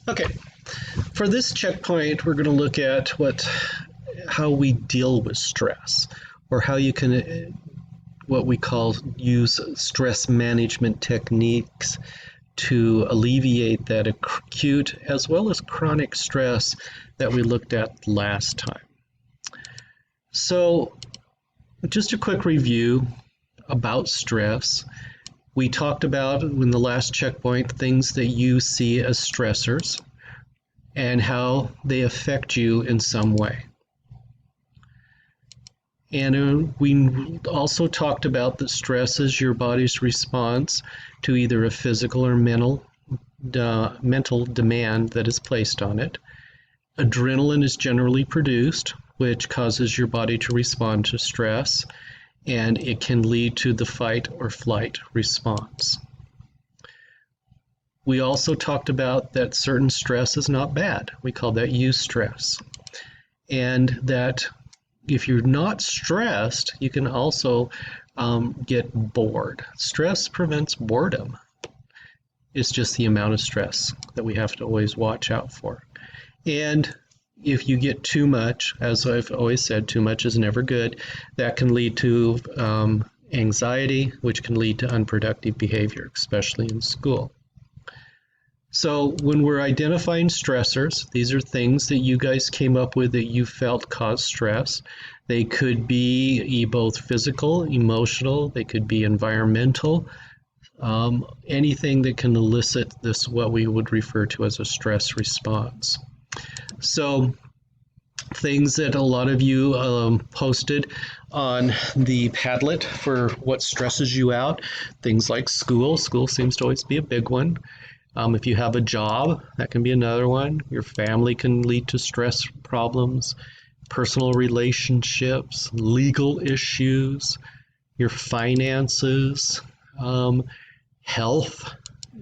Okay, for this checkpoint, we're going to look at how we deal with stress, or how you can what we call use stress management techniques to alleviate that acute as well as chronic stress that we looked at last time. So, just a quick review about stress. We talked about in the last checkpoint things that you see as stressors and how they affect you in some way. And we also talked about that stress is your body's response to either a physical or mental demand that is placed on it. Adrenaline is generally produced, which causes your body to respond to stress, and it can lead to the fight or flight response. We also talked about that certain stress is not bad. We call that eustress. And that if you're not stressed, you can also get bored. Stress prevents boredom. It's just the amount of stress that we have to always watch out for. And if you get too much, as I've always said, too much is never good. That can lead to anxiety, which can lead to unproductive behavior, especially in school. So when we're identifying stressors, these are things that you guys came up with that you felt caused stress. They could be both physical, emotional, they could be environmental, anything that can elicit this, what we would refer to as a stress response. So things that a lot of you posted on the Padlet for what stresses you out, things like school. School seems to always be a big one. If you have a job, that can be another one. Your family can lead to stress problems, personal relationships, legal issues, your finances, health.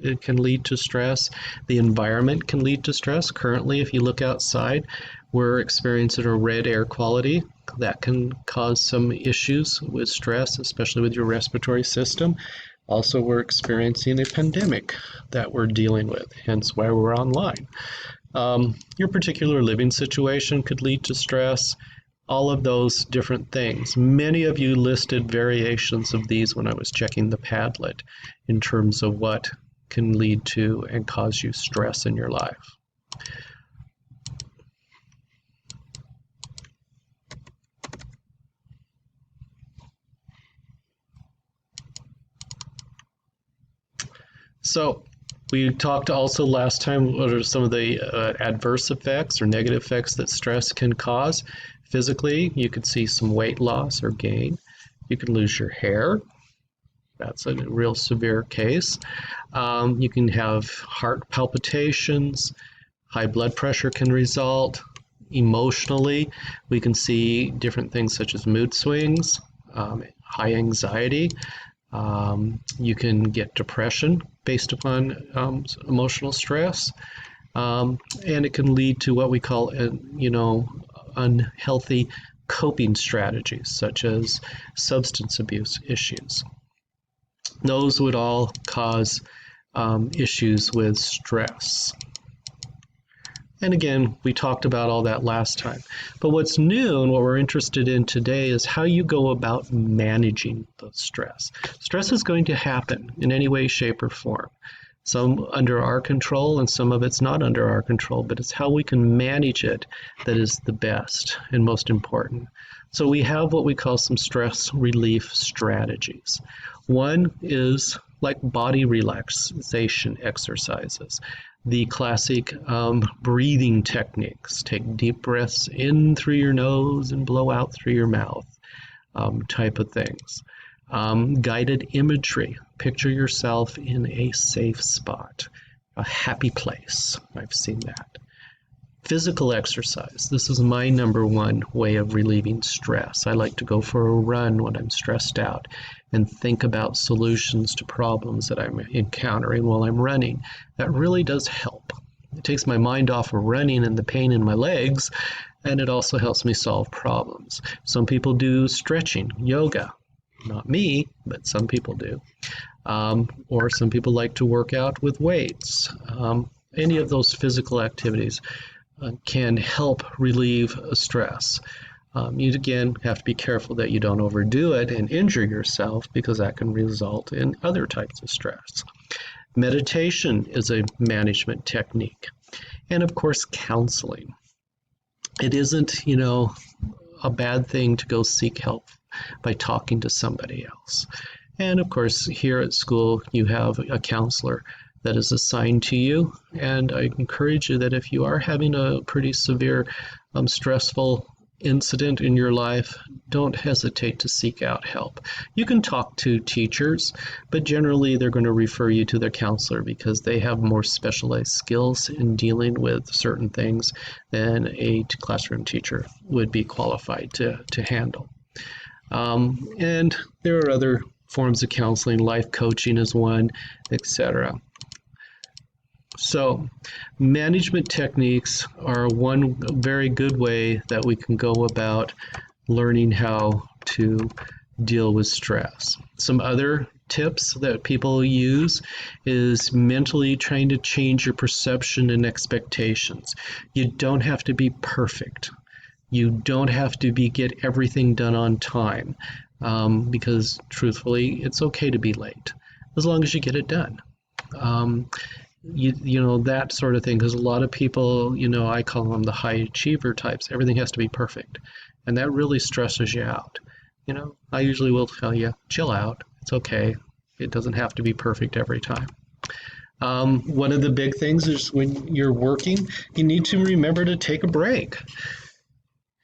It can lead to stress. The environment can lead to stress. Currently, if you look outside, we're experiencing a red air quality. That can cause some issues with stress, especially with your respiratory system. Also, we're experiencing a pandemic that we're dealing with, hence why we're online. Your particular living situation could lead to stress, all of those different things. Many of you listed variations of these when I was checking the Padlet in terms of what can lead to and cause you stress in your life. So we talked also last time what are some of the adverse effects or negative effects that stress can cause. Physically, you could see some weight loss or gain. You can lose your hair. That's a real severe case. You can have heart palpitations. High blood pressure can result. Emotionally, we can see different things such as mood swings, high anxiety. You can get depression based upon emotional stress, and it can lead to what we call, unhealthy coping strategies such as substance abuse issues. Those would all cause issues with stress. And again, we talked about all that last time. But what's new and what we're interested in today is how you go about managing the stress. Stress is going to happen in any way, shape, or form. Some under our control and some of it's not under our control, but it's how we can manage it that is the best and most important. So we have what we call some stress relief strategies. One is like body relaxation exercises. The classic breathing techniques. Take deep breaths in through your nose and blow out through your mouth type of things. Guided imagery. Picture yourself in a safe spot, a happy place. I've seen that. Physical exercise. This is my number one way of relieving stress. I like to go for a run when I'm stressed out and think about solutions to problems that I'm encountering while I'm running. That really does help. It takes my mind off of running and the pain in my legs, and it also helps me solve problems. Some people do stretching, yoga. Not me, but some people do. Or some people like to work out with weights. any of those physical activities can help relieve stress. You again have to be careful that you don't overdo it and injure yourself, because that can result in other types of stress. Meditation is a management technique. And of course, counseling. It isn't, a bad thing to go seek help by talking to somebody else. And of course, here at school, you have a counselor that is assigned to you. And I encourage you that if you are having a pretty severe, stressful incident in your life, don't hesitate to seek out help. You can talk to teachers, but generally they're going to refer you to their counselor, because they have more specialized skills in dealing with certain things than a classroom teacher would be qualified to handle. And there are other forms of counseling, life coaching is one, etc. So, management techniques are one very good way that we can go about learning how to deal with stress. Some other tips that people use is mentally trying to change your perception and expectations. You don't have to be perfect. You don't have to get everything done on time, because truthfully, it's okay to be late as long as you get it done. That sort of thing, because a lot of people, I call them the high achiever types. Everything has to be perfect, and that really stresses you out. I usually will tell you, chill out. It's okay. It doesn't have to be perfect every time. One of the big things is when you're working, you need to remember to take a break.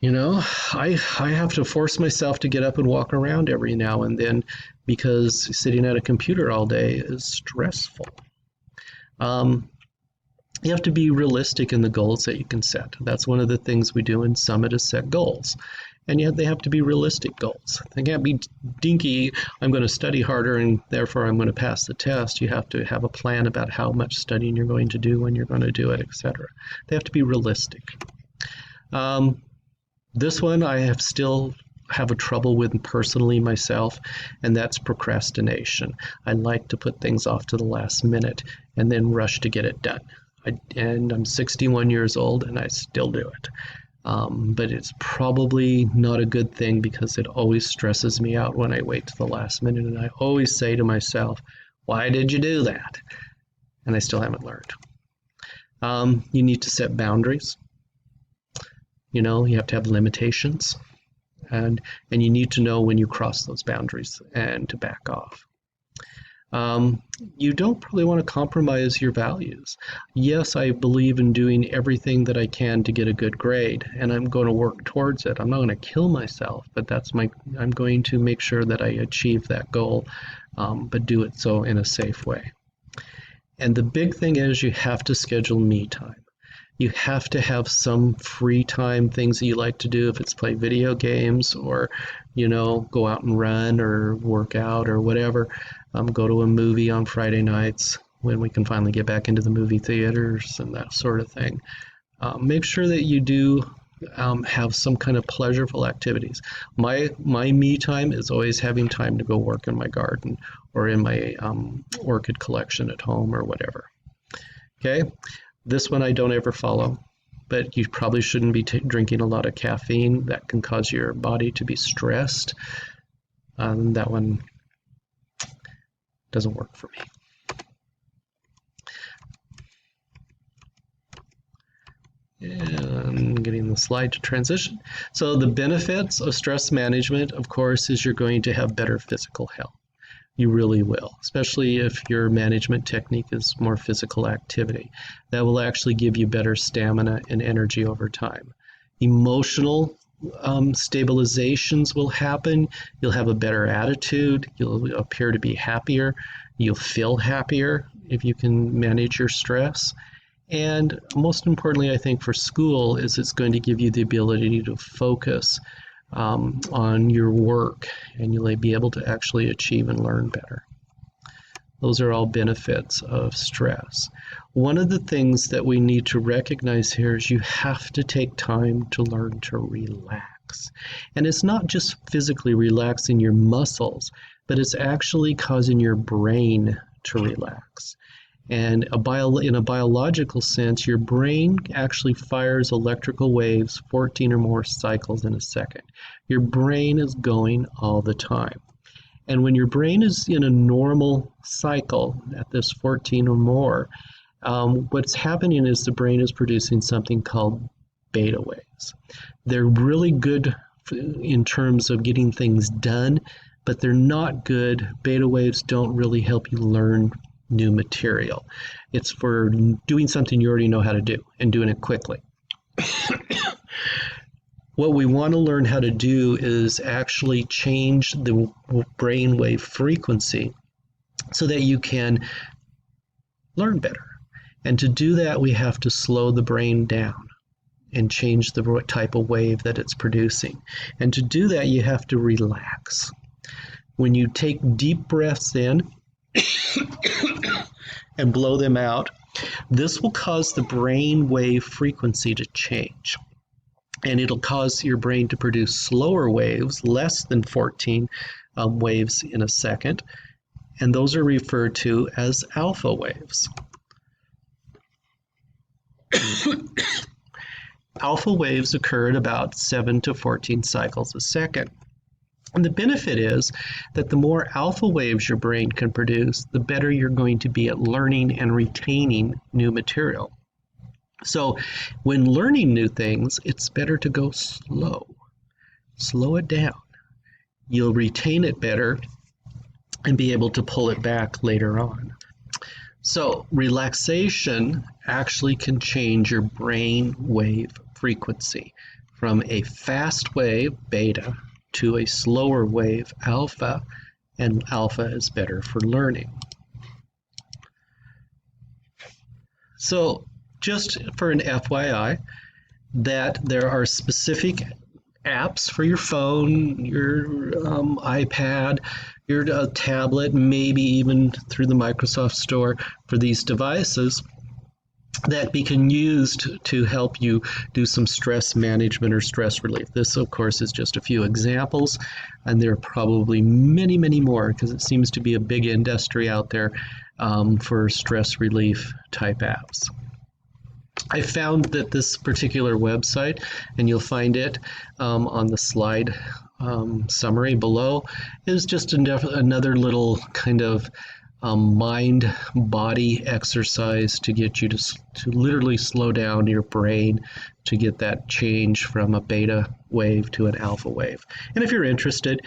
I have to force myself to get up and walk around every now and then, because sitting at a computer all day is stressful. You have to be realistic in the goals that you can set. That's one of the things we do in Summit, is set goals. And yet they have to be realistic goals. They can't be dinky, I'm going to study harder and therefore I'm going to pass the test. You have to have a plan about how much studying you're going to do, when you're going to do it, etc. They have to be realistic. This one I still have a trouble with personally myself, and that's procrastination. I like to put things off to the last minute and then rush to get it done. And I'm 61 years old and I still do it. But it's probably not a good thing, because it always stresses me out when I wait to the last minute, and I always say to myself, why did you do that? And I still haven't learned. You need to set boundaries. You have to have limitations, and you need to know when you cross those boundaries and to back off. You don't really want to compromise your values. Yes, I believe in doing everything that I can to get a good grade, and I'm going to work towards it. I'm not going to kill myself, but I'm going to make sure that I achieve that goal, but do it so in a safe way. And the big thing is, you have to schedule me time. You have to have some free time, things that you like to do, if it's play video games or, go out and run or work out or whatever. Go to a movie on Friday nights when we can finally get back into the movie theaters and that sort of thing. Make sure that you do have some kind of pleasurable activities. My me time is always having time to go work in my garden or in my orchid collection at home or whatever. Okay? This one I don't ever follow, but you probably shouldn't be drinking a lot of caffeine. That can cause your body to be stressed. That one doesn't work for me. And getting the slide to transition. So the benefits of stress management, of course, is you're going to have better physical health. You really will, especially if your management technique is more physical activity. That will actually give you better stamina and energy over time. Emotional stabilizations will happen. You'll have a better attitude. You'll appear to be happier. You'll feel happier if you can manage your stress. And most importantly, I think for school, is it's going to give you the ability to focus on your work, and you'll be able to actually achieve and learn better. Those are all benefits of stress. One of the things that we need to recognize here is you have to take time to learn to relax. And it's not just physically relaxing your muscles, but it's actually causing your brain to relax. And in a biological sense, your brain actually fires electrical waves 14 or more cycles in a second. Your brain is going all the time. And when your brain is in a normal cycle at this 14 or more, what's happening is the brain is producing something called beta waves. They're really good in terms of getting things done, but they're not good. Beta waves don't really help you learn new material. It's for doing something you already know how to do and doing it quickly. What we want to learn how to do is actually change the brainwave frequency so that you can learn better. And to do that, we have to slow the brain down and change the type of wave that it's producing. And to do that, you have to relax. When you take deep breaths in and blow them out, this will cause the brain wave frequency to change. And it'll cause your brain to produce slower waves, less than 14 waves in a second. And those are referred to as alpha waves. Alpha waves occur at about 7 to 14 cycles a second. And the benefit is that the more alpha waves your brain can produce, the better you're going to be at learning and retaining new material. So when learning new things, it's better to go slow. Slow it down. You'll retain it better and be able to pull it back later on. So relaxation actually can change your brain wave frequency from a fast wave, beta, to a slower wave, alpha, and alpha is better for learning. So just for an FYI, that there are specific apps for your phone, your iPad, your tablet, maybe even through the Microsoft Store for these devices that can use to help you do some stress management or stress relief. This, of course, is just a few examples, and there are probably many, many more because it seems to be a big industry out there for stress relief type apps. I found that this particular website, and you'll find it on the slide summary below, is just another little kind of mind-body exercise to get you to literally slow down your brain to get that change from a beta wave to an alpha wave. And if you're interested,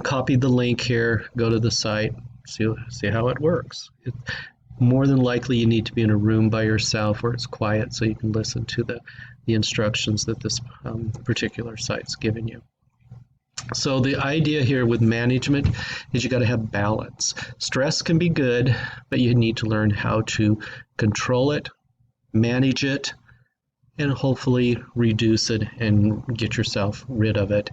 copy the link here, go to the site, see how it works. More than likely you need to be in a room by yourself where it's quiet so you can listen to the instructions that this particular site's given you. So the idea here with management is you got to have balance. Stress can be good, but you need to learn how to control it, manage it, and hopefully reduce it and get yourself rid of it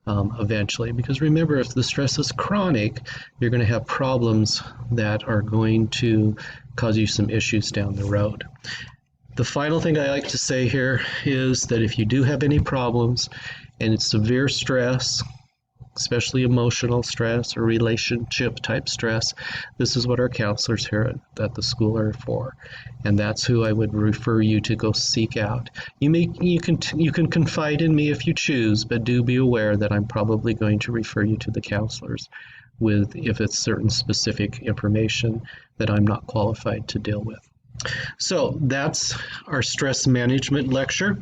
eventually. Because remember, if the stress is chronic, you're going to have problems that are going to cause you some issues down the road. The final thing I like to say here is that if you do have any problems and it's severe stress, especially emotional stress or relationship type stress, this is what our counselors here at the school are for, and that's who I would refer you to go seek out. You can confide in me if you choose, but do be aware that I'm probably going to refer you to the counselors if it's certain specific information that I'm not qualified to deal with. So that's our stress management lecture.